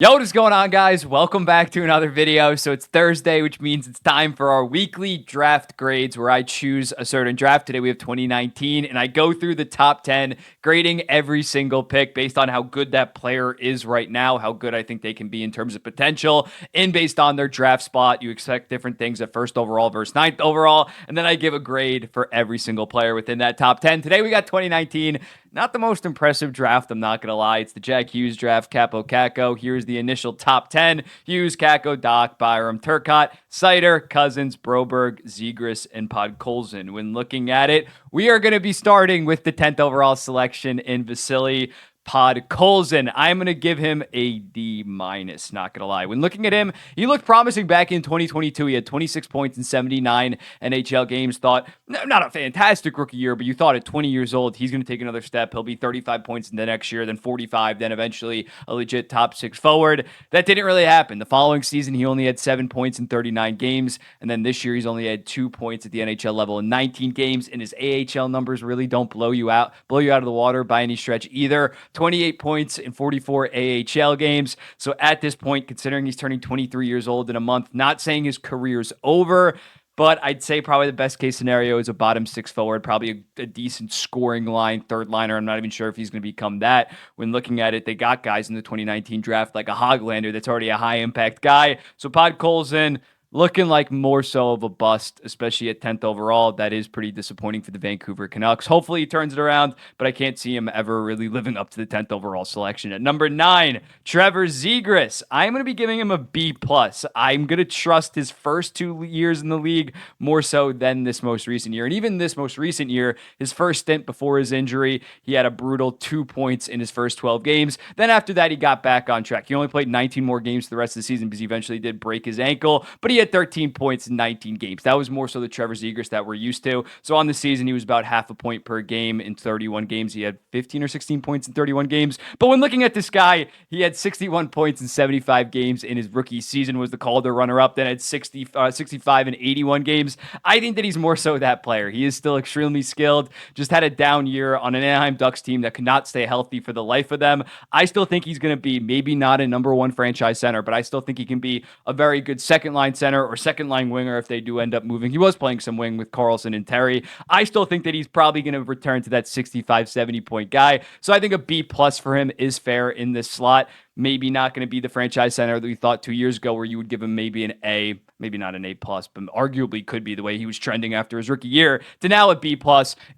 Yo, what is going on, guys? Welcome back to another video. So it's Thursday, which means it's time for our weekly draft grades where I choose a certain draft. Today we have 2019, and I go through the top 10, grading every single pick based on how good that player is right now, how good I think they can be in terms of potential, and based on their draft spot. You expect different things at first overall versus ninth overall, and then I give a grade for every single player within that top 10. Today we got 2019. Not the most impressive draft, I'm not going to lie. It's the Jack Hughes draft, Kaapo, Kakko. Here's the initial top 10. Hughes, Kakko, Dach, Byram, Turcotte, Seider, Cozens, Broberg, Zegras, and Podkolzin. When looking at it, we are going to be starting with the 10th overall selection in Vasili. Podkolzin. I'm going to give him a D-, not going to lie. When looking at him, he looked promising back in 2022. He had 26 points in 79 NHL games. Thought, not a fantastic rookie year, but you thought at 20 years old, he's going to take another step. He'll be 35 points in the next year, then 45, then eventually a legit top 6 forward. That didn't really happen. The following season, he only had 7 points in 39 games, and then this year, he's only had 2 points at the NHL level in 19 games, and his AHL numbers really don't blow you out of the water by any stretch either. 28 points in 44 AHL games. So at this point, considering he's turning 23 years old in a month, not saying his career's over, but I'd say probably the best case scenario is a bottom 6 forward, probably a decent scoring line, third liner. I'm not even sure if he's going to become that. When looking at it, they got guys in the 2019 draft like a Hoglander that's already a high impact guy. So Podkolzin, looking like more so of a bust, especially at 10th overall. That is pretty disappointing for the Vancouver Canucks. Hopefully he turns it around, but I can't see him ever really living up to the 10th overall selection. At number 9, Trevor Zegras. I'm going to be giving him a B+. I'm going to trust his first 2 years in the league more so than this most recent year. And even this most recent year, his first stint before his injury, he had a brutal 2 points in his first 12 games. Then after that, he got back on track. He only played 19 more games for the rest of the season because he eventually did break his ankle, but he had 13 points in 19 games. That was more so the Trevor Zegras that we're used to. So on the season, he was about half a point per game in 31 games. He had 15 or 16 points in 31 games. But when looking at this guy, he had 61 points in 75 games in his rookie season, was the Calder runner-up, then had 65 in 81 games. I think that he's more so that player. He is still extremely skilled, just had a down year on an Anaheim Ducks team that could not stay healthy for the life of them. I still think he's going to be maybe not a number 1 franchise center, but I still think he can be a very good second-line center or second-line winger if they do end up moving. He was playing some wing with Carlson and Terry. I still think that he's probably going to return to that 65, 70-point guy. So I think a B+ for him is fair in this slot. Maybe not going to be the franchise center that we thought 2 years ago where you would give him maybe an A, maybe not an A+, but arguably could be the way he was trending after his rookie year, to now a B+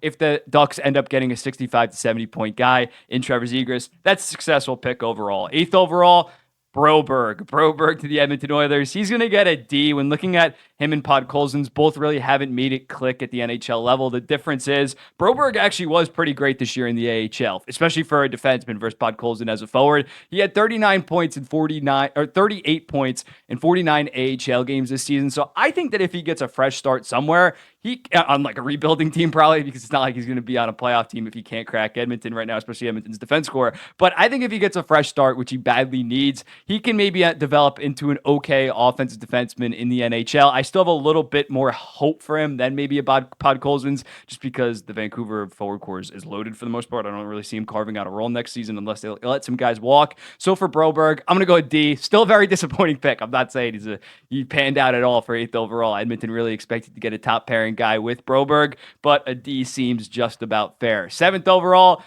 if the Ducks end up getting a 65 to 70-point guy in Trevor Zegras. That's a successful pick overall. 8th overall, Broberg to the Edmonton Oilers. He's going to get a D. When looking at him and Podkolzin, both really haven't made it click at the NHL level. The difference is Broberg actually was pretty great this year in the AHL, especially for a defenseman versus Podkolzin as a forward. He had 38 points in 49 AHL games this season. So I think that if he gets a fresh start somewhere, he on like a rebuilding team probably, because it's not like he's going to be on a playoff team if he can't crack Edmonton right now, especially Edmonton's defense core. But I think if he gets a fresh start, which he badly needs, he can maybe develop into an okay offensive defenseman in the NHL. I still have a little bit more hope for him than maybe about Podkolzin's, just because the Vancouver forward core is loaded for the most part. I don't really see him carving out a role next season unless they let some guys walk. So for Broberg, I'm going to go a D. Still a very disappointing pick. I'm not saying he panned out at all for 8th overall. Edmonton really expected to get a top pairing guy with Broberg, but a D seems just about fair. 7th overall,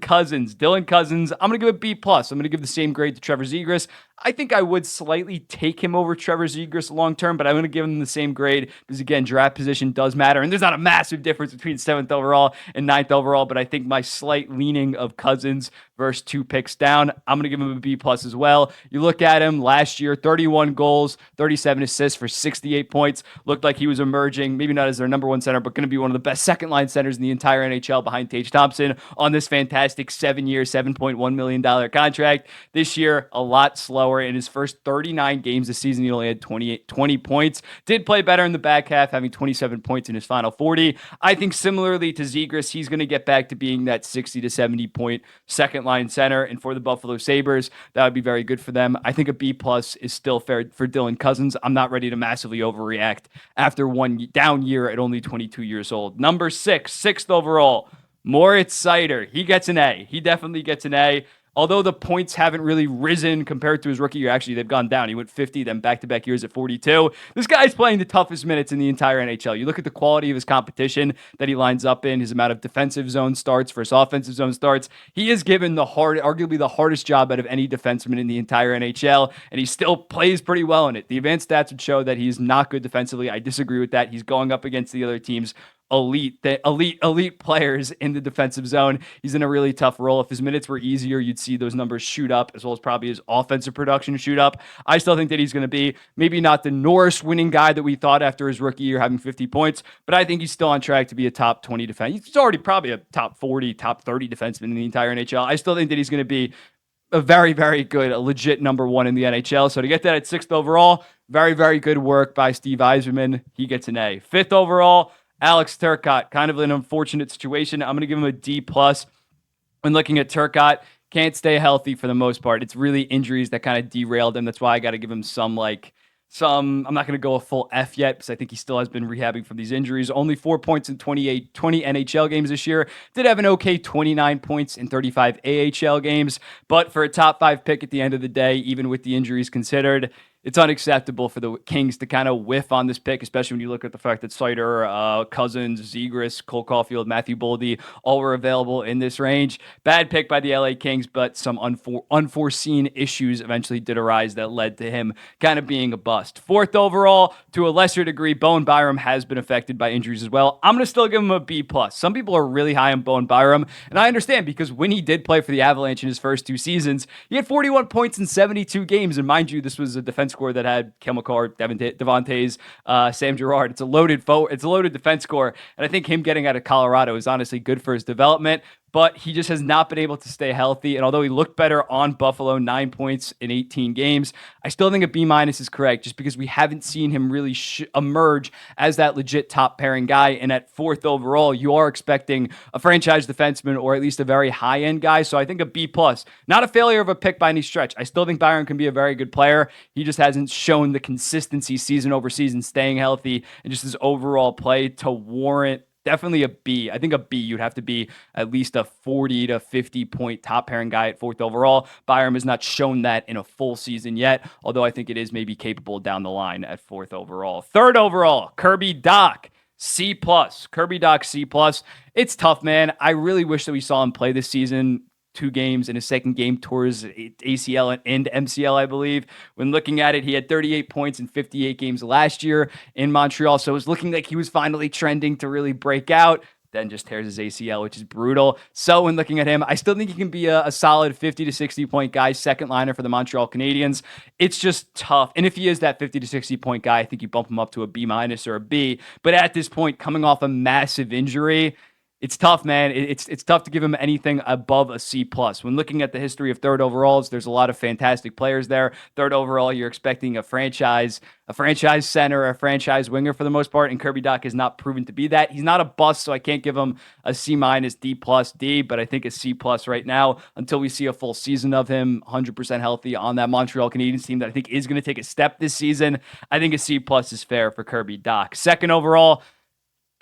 Cozens. I'm going to give it B+. I'm going to give the same grade to Trevor Zegras. I think I would slightly take him over Trevor Zegras long-term, but I'm going to give him the same grade because, again, draft position does matter, and there's not a massive difference between 7th overall and 9th overall, but I think my slight leaning of Cozens versus 2 picks down, I'm going to give him a B+ as well. You look at him last year, 31 goals, 37 assists for 68 points. Looked like he was emerging, maybe not as their number 1 center, but going to be one of the best second-line centers in the entire NHL behind Tage Thompson on this fantastic 7-year, $7.1 million contract. This year, a lot slower. In his first 39 games this season, he only had 20 points. Did play better in the back half, having 27 points in his final 40. I think similarly to Zegras, he's going to get back to being that 60 to 70 point second line center. And for the Buffalo Sabres, that would be very good for them. I think a B+ is still fair for Cozens. I'm not ready to massively overreact after one down year at only 22 years old. Number 6, 6th overall, Moritz Seider. He gets an A. He definitely gets an A. although the points haven't really risen compared to his rookie year, actually, they've gone down. He went 50, then back-to-back years at 42. This guy's playing the toughest minutes in the entire NHL. You look at the quality of his competition that he lines up in, his amount of defensive zone starts versus offensive zone starts. He is given arguably the hardest job out of any defenseman in the entire NHL, and he still plays pretty well in it. The advanced stats would show that he's not good defensively. I disagree with that. He's going up against the other team's elite players in the defensive zone. He's in a really tough role. If his minutes were easier, you'd see those numbers shoot up, as well as probably his offensive production shoot up. I still think that he's going to be maybe not the Norris winning guy that we thought after his rookie year having 50 points, but I think he's still on track to be a top 20 defenseman. He's already probably a top 40, top 30 defenseman in the entire NHL. I still think that he's going to be a very, very good, a legit number one in the NHL. So to get that at 6th overall, very, very good work by Steve Yzerman. He gets an A. 5th overall, Alex Turcotte, kind of an unfortunate situation. I'm going to give him a D+. When looking at Turcotte, can't stay healthy for the most part. It's really injuries that kind of derailed him. That's why I got to give him some, I'm not going to go a full F yet because I think he still has been rehabbing from these injuries. Only 4 points in 20 NHL games this year. Did have an okay 29 points in 35 AHL games. But for a top 5 pick at the end of the day, even with the injuries considered, it's unacceptable for the Kings to kind of whiff on this pick, especially when you look at the fact that Seider, Cozens, Zegras, Cole Caulfield, Matthew Boldy, all were available in this range. Bad pick by the LA Kings, but some unforeseen issues eventually did arise that led to him kind of being a bust. 4th overall, to a lesser degree, Bowen Byram has been affected by injuries as well. I'm going to still give him a B+. Some people are really high on Bowen Byram, and I understand because when he did play for the Avalanche in his first 2 seasons, he had 41 points in 72 games, and mind you, this was a defense core that had Cale Makar, Devontae's, Sam Girard. It's a loaded defense core, and I think him getting out of Colorado is honestly good for his development. But he just has not been able to stay healthy. And although he looked better on Buffalo, 9 points in 18 games, I still think a B- is correct just because we haven't seen him really emerge as that legit top pairing guy. And at 4th overall, you are expecting a franchise defenseman or at least a very high end guy. So I think a B+. Not a failure of a pick by any stretch. I still think Byram can be a very good player. He just hasn't shown the consistency season over season, staying healthy, and just his overall play to warrant definitely a B. I think a B, you'd have to be at least a 40 to 50 point top pairing guy at 4th overall. Byram has not shown that in a full season yet, although I think it is maybe capable down the line at 4th overall. 3rd overall, Kirby Dach, C+. Kirby Dach, C+. It's tough, man. I really wish that we saw him play this season. 2 games in his second game towards ACL and MCL, I believe. When looking at it, he had 38 points in 58 games last year in Montreal, so it was looking like he was finally trending to really break out. Then just tears his ACL, which is brutal. So when looking at him, I still think he can be a solid 50 to 60 point guy, second liner for the Montreal Canadiens. It's just tough. And if he is that 50 to 60 point guy, I think you bump him up to a B- or a B. But at this point, coming off a massive injury, it's tough, man. It's tough to give him anything above a C+. When looking at the history of 3rd overalls, there's a lot of fantastic players there. 3rd overall, you're expecting a franchise center, a franchise winger for the most part, and Kirby Dach has not proven to be that. He's not a bust, so I can't give him a C-, D+, D, but I think a C+ right now until we see a full season of him 100% healthy on that Montreal Canadiens team that I think is going to take a step this season. I think a C+ is fair for Kirby Dach. 2nd overall,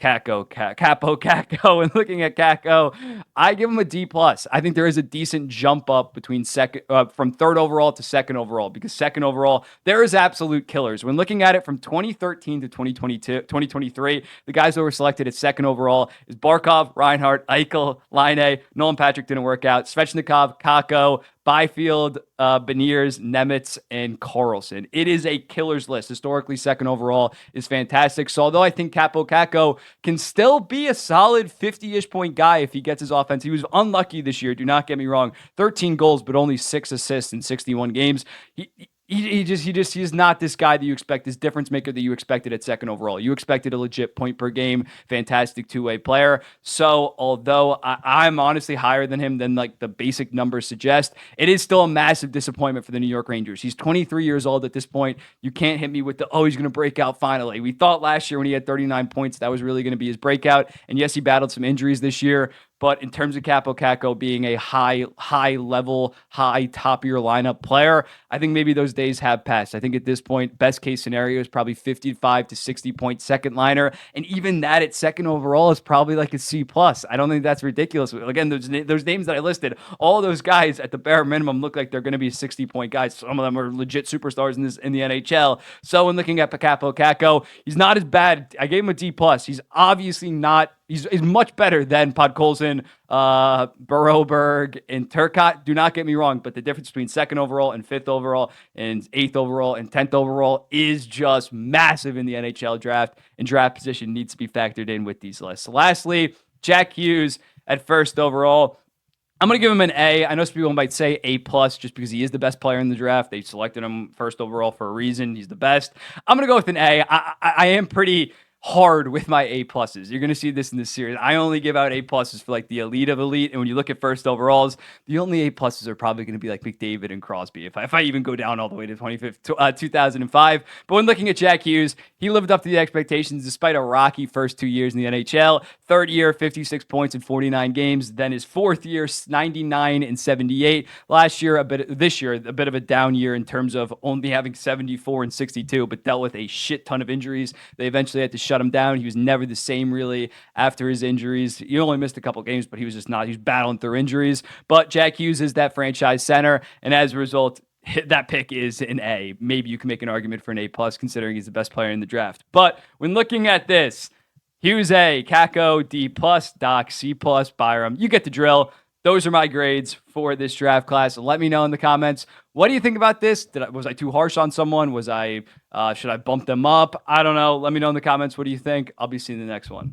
Kaapo. And looking at Kakko, I give him a D+. I think there is a decent jump up between from 3rd overall to 2nd overall, because 2nd overall, there is absolute killers. When looking at it from 2013 to 2023, the guys that were selected at 2nd overall is Barkov, Reinhart, Eichel, Laine, Nolan Patrick didn't work out, Svechnikov, Kakko, Byfield, Beniers, Nemitz, and Carlson. It is a killer's list. Historically, 2nd overall is fantastic. So although I think Kakko can still be a solid 50-ish point guy if he gets his offense, he was unlucky this year. Do not get me wrong. 13 goals, but only 6 assists in 61 games. He is not this guy that you expect, this difference maker that you expected at 2nd overall. You expected a legit point per game, fantastic 2-way player. So although I'm honestly higher than him than like the basic numbers suggest, it is still a massive disappointment for the New York Rangers. He's 23 years old at this point. You can't hit me with he's going to break out finally. We thought last year when he had 39 points, that was really going to be his breakout. And yes, he battled some injuries this year, But in terms of Kaapo Kakko being a high level, high top of your lineup player, I think maybe those days have passed. I think at this point, best case scenario is probably 55 to 60 point second liner. And even that at second overall is probably like a C plus. I don't think that's ridiculous. Again, those names that I listed, all those guys at the bare minimum look like they're going to be 60 point guys. Some of them are legit superstars in the NHL. So when looking at Kaapo Kakko, he's not as bad. I gave him a D plus. He's obviously not. He's much better than Podkolzin, Broberg, and Turcotte. Do not get me wrong, but the difference between second overall and fifth overall and eighth overall and 10th overall is just massive in the NHL draft, and draft position needs to be factored in with these lists. Lastly, Jack Hughes at first overall. I'm going to give him an A. I know some people might say A plus just because he is the best player in the draft. They selected him first overall for a reason. He's the best. I'm going to go with an A. I am pretty hard with my A pluses. You're going to see this in this series. I only give out A pluses for like the elite of elite. And when you look at first overalls, the only A pluses are probably going to be like McDavid and Crosby. If I even go down all the way to 2005. But when looking at Jack Hughes, he lived up to the expectations despite a rocky first 2 years in the NHL. Third year, 56 points in 49 games. Then his fourth year, 99 and 78. This year, a bit of a down year in terms of only having 74 and 62, but dealt with a shit ton of injuries. They eventually had to shut him down. He was never the same really after his injuries. He only missed a couple games, but he was battling through injuries. But Jack Hughes is that franchise center, and as a result, that pick is an A. Maybe you can make an argument for an A plus considering he's the best player in the draft. But when looking at this, Hughes A, Kakko D plus, Dach C plus, Byram. You get the drill. Those are my grades for this draft class. Let me know in the comments. What do you think about this? Was I too harsh on someone? Should I bump them up? I don't know. Let me know in the comments. What do you think? I'll be seeing the next one.